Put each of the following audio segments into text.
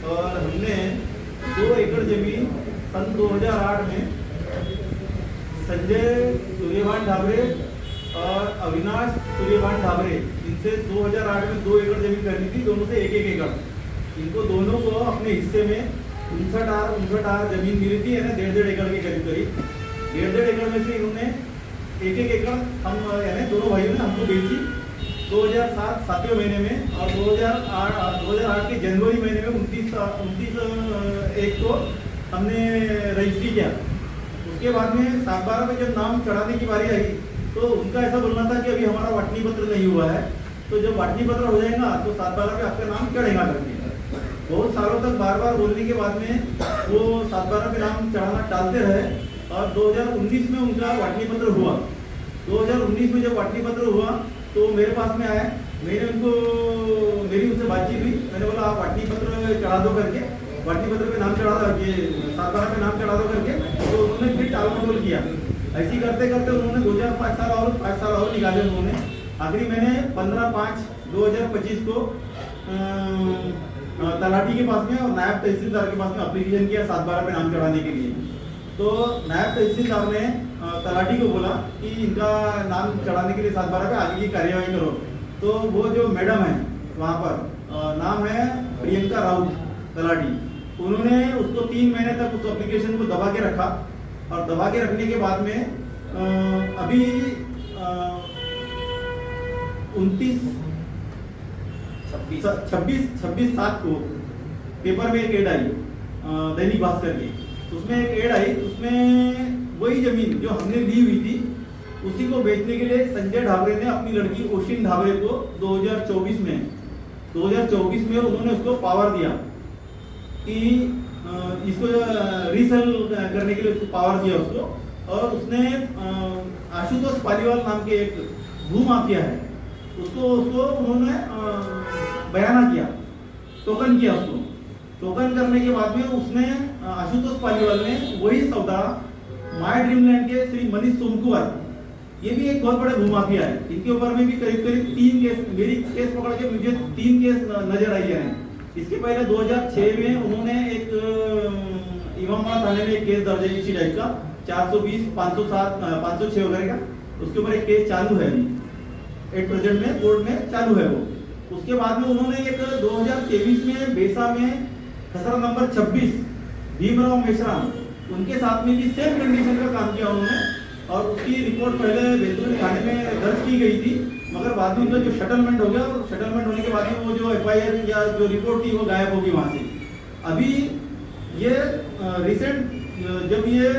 और हमने 2 एकड़ जमीन सन 2008 में संजय सूर्यभान ढाबरे और अविनाश सूर्यभान ढाबरे, इनसे 2008 में 2 एकड़ जमीन खरीदी थी, दोनों से 1-1 एकड़। इनको दोनों को अपने हिस्से में 59 जमीन मिली थी, है ना, 1.5 एकड़ के करीब करीब। 1.5 एकड़ में से इन्होंने 1-1 एकड़ हम यानी दोनों भाइयों ने हमको बेची 2007 सातवें महीने में, और 2008 के जनवरी महीने में 29/1 को हमने रजिस्ट्री किया। उसके बाद में 7/12 में जब नाम चढ़ाने की बारी आई तो उनका ऐसा बोलना था कि अभी हमारा वाटनी पत्र नहीं हुआ है, तो जब वाटनी पत्र हो जाएगा तो 7/12 में आपका नाम चढ़ेगा करके। बहुत सालों तक बार बोलने के बाद में वो 7/12 में नाम चढ़ाना टालते रहे, और 2019 में उनका वाटनी पत्र हुआ। 2019 में जब वाटनी पत्र हुआ तो मेरे पास में आए, मेरी उनसे बातचीत हुई। मैंने बोला आप वाटनी पत्र चढ़ा दो करके, वाटनी पत्र पे नाम चढ़ा दो, ये 7/12 पे नाम चढ़ा दो करके। तो उन्होंने फिर टाल मटोल किया। ऐसी करते करते उन्होंने 5 साल और निकाले उन्होंने। आखिरी मैंने 15/5/2025 को तलाठी के पास में और नायब तहसीलदार के पास में एप्लीकेशन किया 7/12 पे नाम चढ़ाने के लिए। तो नायब तहसीलदार ने तलाठी को बोला कि इनका नाम चढ़ाने के लिए 7/12 पे आगे की कार्यवाही करो। तो वो जो मैडम है वहाँ पर, नाम है प्रियंका राउत तलाठी, उन्होंने उसको 3 महीने तक उस एप्लीकेशन को दबा के रखा। और दबा के रखने के बाद में अभी 26/7 को पेपर में एक एड आई, दैनिक भास्कर की। उसमें एक एड आई, उसमें वही जमीन जो हमने ली हुई थी उसी को बेचने के लिए संजय ढाबरे ने अपनी लड़की ओशिन ढाबरे को 2024 में उन्होंने उसको पावर दिया कि इसको रीसेल करने के लिए उसको पावर दिया उसको। और उसने आशुतोष पालीवाल नाम के एक भूमाफिया है, उसको उन्होंने बयाना किया, टोकन किया उसको। टोकन करने के बाद में उसने आशुतोष पालीवाल ने वही सौदा माय ड्रीमलैंड के श्री मनीष सोमकुमार, ये भी एक बहुत बड़े भूमाफिया है, इनके ऊपर में भी करीब 3 केस, मेरी केस पकड़ के मुझे 3 केस नजर आई है। इसके पहले 2006 में उन्होंने एक इमामबाड़ा थाने में एक केस दर्ज है इसी टाइप का 420, 507, 506 वगैरह का, उसके ऊपर एक केस चालू है अभी एट प्रेजेंट में कोर्ट में चालू है वो। उसके बाद में उन्होंने एक 2023 में बेसा में खसरा नंबर 26 भीमराव मेश्राम, उनके साथ में भी सेम कंडीशन का काम किया उन्होंने। और उसकी रिपोर्ट पहले बेतुल थाने में दर्ज की गई थी, मगर बाद में उनका जो शटलमेंट हो गया, और शटलमेंट होने के बाद में वो जो FIR या जो रिपोर्ट थी वो गायब होगी वहाँ से। अभी ये रिसेंट जब ये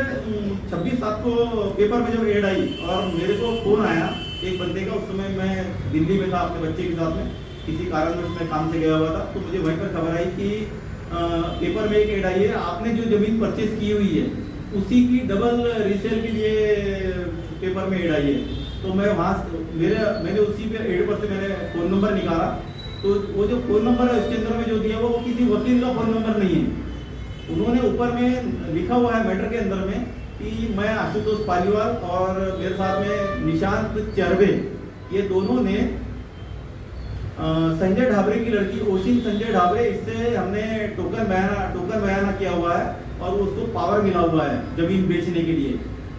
26/7 को पेपर में जब एड आई और मेरे को फोन आया एक बंदे का, उस समय मैं दिल्ली में था अपने बच्चे के साथ में, किसी कारणवश मैं काम से गया हुआ था, तो मुझे वहीं पर खबर आई कि पेपर में एक एड आई है, आपने जो जमीन परचेज की हुई है उसी की डबल रीसेल के लिए पेपर में एड आई है। तो मैं वहाँ मैंने उसी पे एड पर से मैंने फ़ोन नंबर निकाला, तो वो जो फ़ोन नंबर है उसके अंदर में जो दिया वो किसी वकील का फ़ोन नंबर नहीं है। उन्होंने ऊपर में लिखा हुआ है मैटर के अंदर में कि मैं आशुतोष पालीवाल और मेरे साथ में निशांत चरबे, ये दोनों ने संजय ढाबरे की लड़की ओशिन संजय ढाबरे, इससे हमने टोकन बयाना किया हुआ है और उसको पावर मिला हुआ है जमीन बेचने के लिए।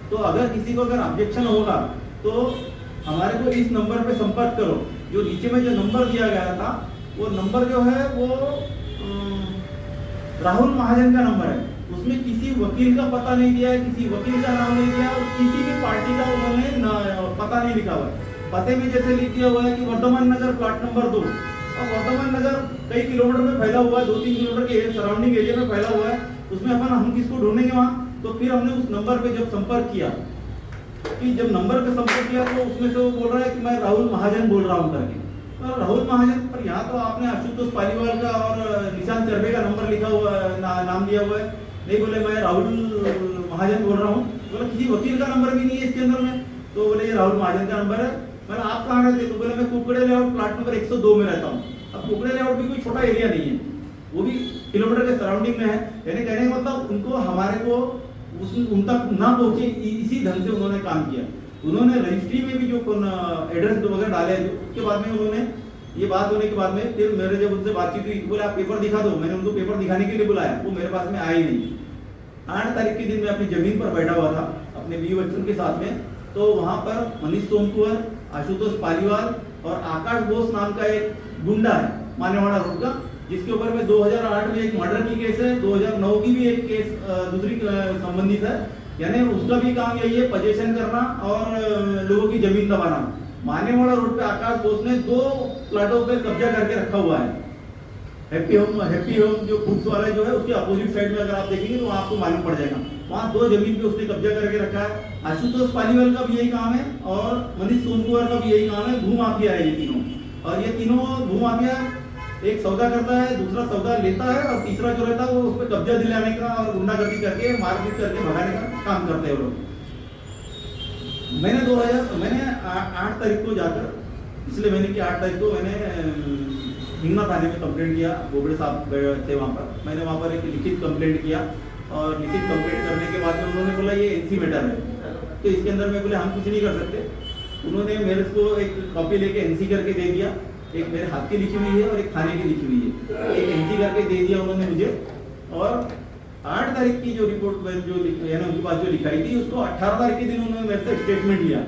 तो अगर किसी को अगर ऑब्जेक्शन होगा तो हमारे को इस नंबर पे संपर्क करो। जो नीचे में जो नंबर दिया गया था वो नंबर जो है वो राहुल महाजन का नंबर है, उसमें किसी वकील का पता नहीं दिया है, किसी वकील का नाम नहीं दिया, और किसी भी पार्टी का उन्होंने पता नहीं लिखा हुआ है। पते में जैसे लिख दिया हुआ है कि वर्धमान नगर प्लाट नंबर 2। अब वर्धमान नगर कई किलोमीटर में फैला हुआ है, 2-3 किलोमीटर के सराउंडिंग एरिया में फैला हुआ है, उसमें हम किसको ढूंढेंगे वहाँ। तो फिर हमने उस नंबर पे जब संपर्क किया, कि जब नंबर पे संपर्क किया तो उसमें से वो बोल रहा है कि मैं राहुल महाजन बोल रहा हूँ करके। तो राहुल महाजन पर यहाँ तो आपने आशुतोष पालीवाल का और निशांत चरबे का नंबर लिखा हुआ नाम दिया हुआ है। नहीं, बोले मैं राहुल महाजन बोल रहा हूँ। बोले किसी वकील का नंबर भी नहीं है इसके अंदर में। तो बोले ये राहुल महाजन का नंबर है। मैंने आप कहाँ रहते? तो बोले मैं कुकड़े लेआउट प्लाट नंबर 102 में रहता हूँ। अब कुकड़े लेआउट भी कोई छोटा एरिया नहीं है, वो भी किलोमीटर के सराउंडिंग में है। यानी कहने का मतलब उनको हमारे को उन तक ना पहुंचे, इसी ढंग से उन्होंने काम किया। उन्होंने रजिस्ट्री में भी जो एड्रेस वगैरह डाले, उसके बाद में उन्होंने ये बात होने के बाद में फिर मेरे जब उनसे बातचीत हुई, बोले आप पेपर दिखा दो। मैंने उनको पेपर दिखाने के लिए बुलाया, वो मेरे पास में आए ही नहीं। 8 तारीख के दिन मैं अपनी जमीन पर बैठा हुआ था अपने बीवी बच्चों के साथ में, तो वहां पर मनीष सोमकुवर, आशुतोष पालीवाल और आकाश बोस नाम का एक गुंडा है मानेवाड़ा रोड का, जिसके ऊपर में 2008 में एक मर्डर की केस है, 2009 की भी एक केस दूसरी संबंधित है। यानी उसका भी काम यही है, पोजीशन करना और लोगों की जमीन दबाना। मानेवाड़ा रोड पे आकाश बोस ने 2 प्लाटों पे कब्जा करके रखा हुआ है। हैप्पी होम जो फूड्स वाला जो है उसके अपोजिट साइड में अगर आप देखेंगे तो आपको मालूम पड़ जाएगा, वहाँ 2 जमीन पे उसने कब्जा करके रखा है। आशुतोष पालीवाल का भी यही काम है और मनीष सोमकुवर का भी यही काम है। भूमाफिया है ये तीनों, और ये तीनों भूमाफिया एक सौदा करता है, दूसरा सौदा लेता है और तीसरा जो रहता है वो उस पर कब्जा दिलाने का और गुंडागर्दी करके मारपीट करके भगाने का काम करते हैं वो लोग। मैंने 8 तारीख को जाकर, इसलिए मैंने कि 8 तारीख को मैंने हिंगना थाने में कंप्लेंट किया। बोबड़े साहब थे वहाँ पर, मैंने वहाँ पर एक लिखित कंप्लेंट किया और लिखित कंप्लेंट करने के बाद में उन्होंने बोला ये एनसी मैटर है, तो इसके अंदर मैं बोले हम कुछ नहीं कर सकते। उन्होंने मेरे को एक कॉपी लेके एनसी करके दे दिया, एक मेरे हाथ की लिखी हुई है और एक थाने की लिखी हुई है, एक एनसी करके दे दिया उन्होंने मुझे। और 8 तारीख की जो रिपोर्ट जो उनके पास जो लिखाई थी उसको 18 तारीख के दिन उन्होंने मेरे से स्टेटमेंट लिया।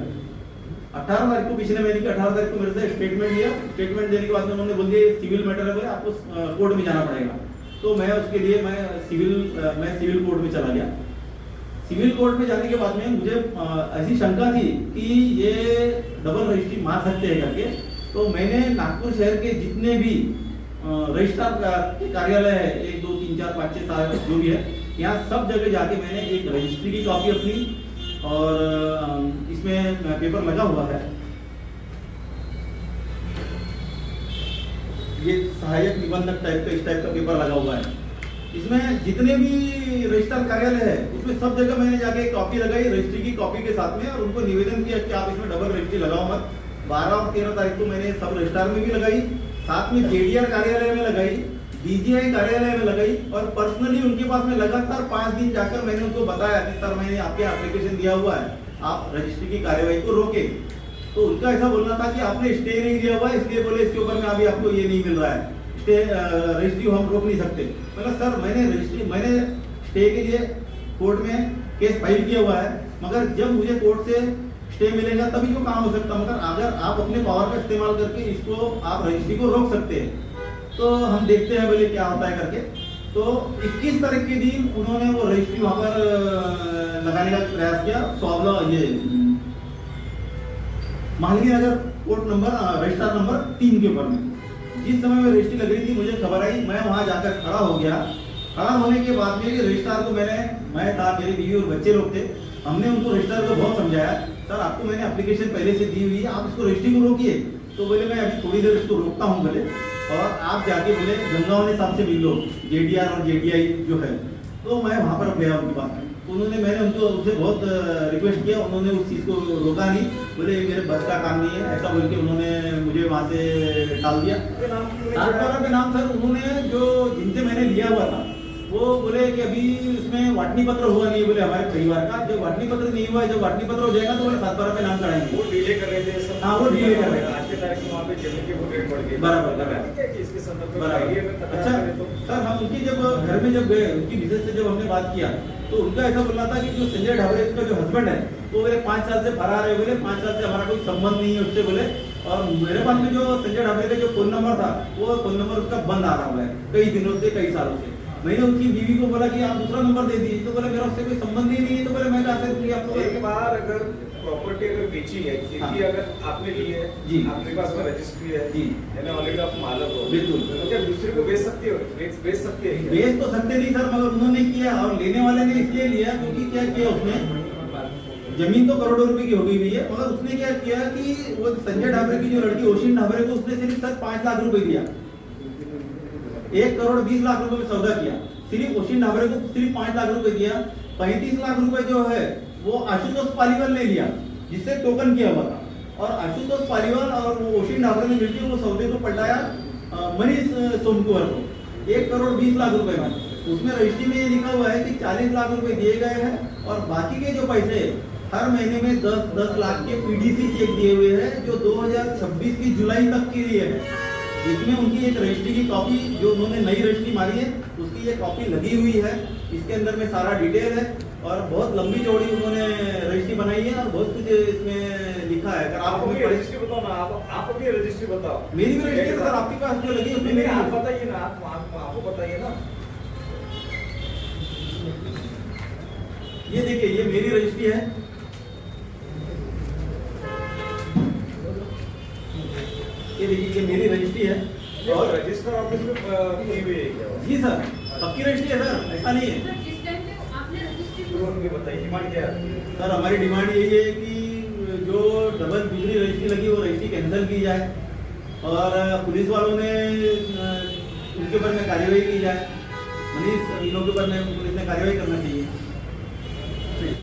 18 तारीख को पिछले महीने की 18 तारीख को मेरे से स्टेटमेंट लिया। स्टेटमेंट देने के बाद में उन्होंने बोल दिया सिविल मैटर है, बोले आपको कोर्ट में जाना पड़ेगा। तो मैं उसके लिए मैं सिविल कोर्ट में चला गया। सिविल कोर्ट में जाने के बाद में मुझे ऐसी शंका थी कि ये डबल रजिस्ट्री मार सकते हैं करके, तो मैंने नागपुर शहर के जितने भी रजिस्ट्रार के कार्यालय है, 1 2 3 4 5 6 7 जो भी है, यहाँ सब जगह जाके मैंने एक रजिस्ट्री की कॉपी अपनी, और इसमें पेपर लगा हुआ है, ये सहायक निबंधक टाइप का इस टाइप का पेपर लगा हुआ है। इसमें जितने भी रजिस्ट्रार कार्यालय है उसमें सब जगह मैंने जाके एक कॉपी लगाई रजिस्ट्री की कॉपी के साथ में, और उनको निवेदन किया कि आप इसमें डबल रजिस्ट्री लगाओ मत। 12 और 13 तारीख को मैंने सब रजिस्ट्रार में भी लगाई, साथ में जेडीआर कार्यालय में लगाई, डीजीआई कार्यालय में लगाई, और पर्सनली उनके पास में लगातार 5 दिन जाकर मैंने उनको बताया कि सर मैंने आपके एप्लीकेशन दिया हुआ है, आप रजिस्ट्री की कार्यवाही को रोके। तो उनका ऐसा बोलना था कि आपने स्टे नहीं दिया हुआ है, इसलिए बोले इसके ऊपर में अभी आपको ये नहीं मिल रहा है, स्टे रजिस्ट्री हम रोक नहीं सकते। मतलब सर मैंने स्टे के लिए कोर्ट में केस फाइल किया हुआ है, मगर जब मुझे कोर्ट से स्टे मिलेगा तभी जो काम हो सकता, मगर अगर आप अपने पावर का इस्तेमाल करके इसको आप रजिस्ट्री को रोक सकते हैं तो हम देखते हैं बोले क्या होता है करके। तो 21 तारीख के दिन उन्होंने वो रजिस्ट्री वहां पर लगाने का प्रयास किया, ये Malviya Nagar court number registrar number 3 के ऊपर में। जिस समय में रजिस्ट्री लग रही थी मुझे खबर आई, मैं वहां जाकर खड़ा हो गया। खड़ा होने के बाद में रजिस्ट्रार को मैं था, मेरी बीवी और बच्चे लोग थे, हमने उनको रजिस्ट्रार को बहुत समझाया, सर आपको मैंने एप्लीकेशन पहले से दी हुई है, आप इसको रजिस्ट्री को रोकिए। तो बोले मैं अभी थोड़ी देर इसको रोकता हूँ बोले, और आप जाके बोले गंगावने साहब से मिल लो, जेडीआर और जेडीआई जो है। तो मैं वहाँ पर गया उनके पास, तो मैंने उनसे बहुत रिक्वेस्ट किया, उन्होंने उस चीज़ को रोका नहीं, बोले मेरे बस का काम नहीं है, ऐसा बोल के उन्होंने मुझे वहाँ से टाल दिया। सातपारा पे नाम सर उन्होंने जो जिनसे मैंने लिया हुआ था वो बोले कि अभी इसमें वाटनी पत्र हुआ नहीं, बोले हमारे परिवार का जब वाटनी पत्र नहीं हुआ है, जब वाटनी पत्र हो जाएगा तो बोले सातपारा पे नाम चढ़ाएंगे। वो डिले कर रहे थे सब। हाँ वो डिले कर रहे थे, आज के तारीख में वहाँ पे जमीन के वो रेट बढ़ गए। बराबर इसके संदर्भ में बराबर। अच्छा सर हम उनकी जब घर में जब गए, उनकी मिसेज से जब हमने बात किया तो उनका ऐसा बोलना था कि जो संजय ढाबरे उसका जो हस्बैंड है वो बोले 5 साल से फरार है, बोले 5 साल से हमारा कोई संबंध नहीं है उससे बोले। और मेरे पास में जो संजय ढाबरे का जो फोन नंबर था वो फोन नंबर उसका बंद आ रहा है कई दिनों से, कई सालों से। मैंने उसकी बीवी को बोला कि आप दूसरा नंबर दे दीजिए, तो बोले मेरा उससे कोई संबंध ही नहीं है। तो बोले मैं कहा सकती आपको एक बार अगर प्रॉपर्टी अगर बेची है, खेती अगर आपने ली है जी, आपके पास में रजिस्ट्री है जी, यानी ऑलरेडी आप मालक हो, बिल्कुल, तो क्या दूसरे को बेच सकते हो? बेच सकते हैं? बेच तो सकते नहीं सर, मगर उन्होंने किया, और लेने वाले ने इसलिए लिया क्योंकि क्या किया उसने, जमीन तो करोड़ों रुपए की हो गई हुई है, मगर उसने क्या किया कि वो संजय ढाबरे की जो लड़की ओशिन ढाबरे को उसने सिर्फ सर 5 लाख रुपए दिया, 1 करोड़ 20 लाख रुपए में सौदा किया। सिर्फ ओशिन ढाबरे को सिर्फ 5 लाख रुपए दिया। 35 लाख रुपए जो है वो आशुतोष पालीवाल ने लिया जिससे टोकन किया हुआ था, और आशुतोष पालीवाल और वो ओशिन ढाबरे ने मिलकर वो सौदे को पलटाया मनीष सोमकुवर को 1 करोड़ 20 लाख रुपए में। उसमें रजिस्ट्री में ये लिखा हुआ है कि 40 लाख रुपए दिए गए हैं, और बाकी के जो पैसे हर महीने में 10 लाख के पीडीसी चेक दिए हुए हैं जो 2026 की जुलाई तक के लिए है। इसमें उनकी एक रजिस्ट्री की कॉपी जो उन्होंने नई रजिस्ट्री मारी है उसकी ये कॉपी लगी हुई है। इसके अंदर में सारा डिटेल है और बहुत लंबी चौड़ी उन्होंने रजिस्ट्री बनाई है और बहुत कुछ इसमें लिखा है। अगर आप आप अपनी रजिस्ट्री बताओ ना, आप अपनी रजिस्ट्री बताओ। मेरी भी रजिस्ट्री है सर, आपके पास जो लगी है उसमें नहीं, मेरी आप बताइए ना, आपको बताइए ना। ये देखिए ये मेरी रजिस्ट्री है। ये देखिए ये मेरी रजिस्ट्री है और रजिस्टर ऑफिस में की हुई है क्या? जी सर, पक्की रजिस्ट्री है सर, ऐसा नहीं है। सर, जिस टाइम पे आपने रजिस्ट्री तो उनकी बताइए डिमांड क्या है? सर हमारी डिमांड यही है कि जो डबल दूसरी रजिस्ट्री लगी वो रजिस्ट्री कैंसिल की जाए और पुलिस वालों ने उनके ऊपर में कार्रवाई की जाए। मनीष इन लोगों के ऊपर में पुलिस ने कार्रवाई करना चाहिए।